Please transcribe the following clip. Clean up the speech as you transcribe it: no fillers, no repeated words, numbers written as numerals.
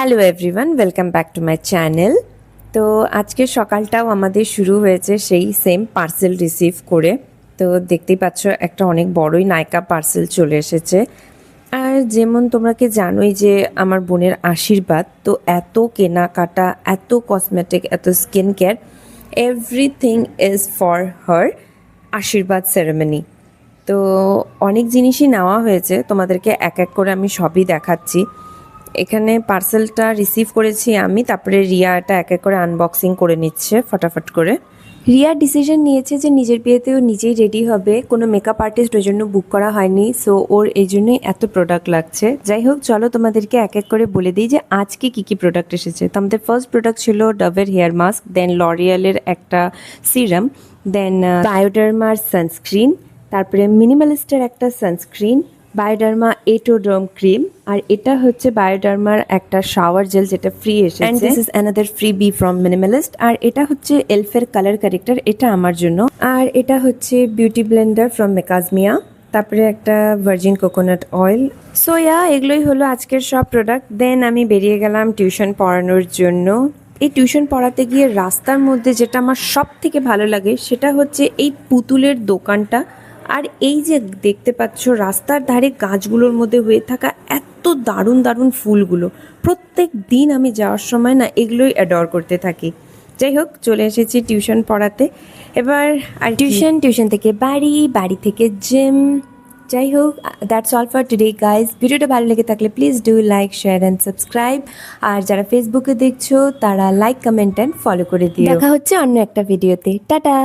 Hello everyone, welcome back to my channel. তো আজকে সকালটাও আমাদের শুরু হয়েছে সেই সেম পার্সেল রিসিভ করে। তো দেখতেই পাচ্ছ একটা অনেক বড়ই নায়কা পার্সেল চলে এসেছে। আর যেমন তোমরা কি জানোই যে আমার বোনের আশীর্বাদ, তো এত কেনাকাটা, এত কসমেটিক, এত skin care, everything is for her আশীর্বাদ সেরেমনি। তো অনেক জিনিসই নেওয়া হয়েছে, তোমাদেরকে এক এক করে আমি সবই দেখাচ্ছি। এখানে পার্সেলটা রিসিভ করেছি আমি, তারপরে রিয়া এটা এক এক করে আনবক্সিং করে নিচ্ছে ফটাফট করে। রিয়া ডিসিশন নিয়েছে যে নিজের বিয়েতেও নিজেই রেডি হবে, কোনো মেকআপ আর্টিস্ট ওই জন্য বুক করা হয়নি, সো ওর এই জন্যই এত প্রোডাক্ট লাগছে। যাই হোক, চলো তোমাদেরকে এক এক করে বলে দিই যে আজকে কী কী প্রোডাক্ট এসেছে। তো আমাদের ফার্স্ট প্রোডাক্ট ছিল ডাভের হেয়ার মাস্ক, দেন লরিয়ালের একটা সিরাম, দেন বায়োডার্মার সানস্ক্রিন, তারপরে মিনিমালিস্টের একটা সানস্ক্রিন, বায়োডার্মা এটোডার্ম ক্রিম, আর এটা হচ্ছে বায়োডার্মার একটা শাওয়ার জেল যেটা ফ্রি এসেছে, and this is another freebie from Minimalist. আর এটা হচ্ছে এলফের কালার কারেক্টর, এটা আমার জন্য। আর এটা হচ্ছে বিউটি ব্লেন্ডার ফ্রম মেকাজমিয়া, তারপরে একটা ভার্জিন কোকোনাট অয়েল। সো এগুলোই হলো আজকের সব প্রোডাক্ট। দেন আমি বেরিয়ে গেলাম টিউশন পড়ানোর জন্য। এই টিউশন পড়াতে গিয়ে রাস্তার মধ্যে যেটা আমার সব থেকে ভালো লাগে সেটা হচ্ছে এই পুতুলের দোকানটা। আর এই যে দেখতে পাচ্ছ রাস্তার ধারে গাছগুলোর মধ্যে হয়ে থাকা এত দারুণ দারুণ ফুলগুলো, প্রত্যেক দিন আমি যাওয়ার সময় না এগুলোই অ্যাডর করতে থাকি। যাই হোক, চলে এসেছি টিউশন পড়াতে এবার। আর টিউশন থেকে বাড়ি, বাড়ি থেকে জিম। যাই হোক, that's all for today guys. ভিডিওটা ভালো লেগে থাকলে please do like, share and subscribe. আর যারা ফেসবুকে দেখছো তারা লাইক, কমেন্ট অ্যান্ড ফলো করে দিও। দেখা হচ্ছে অন্য একটা ভিডিওতে। টাটা।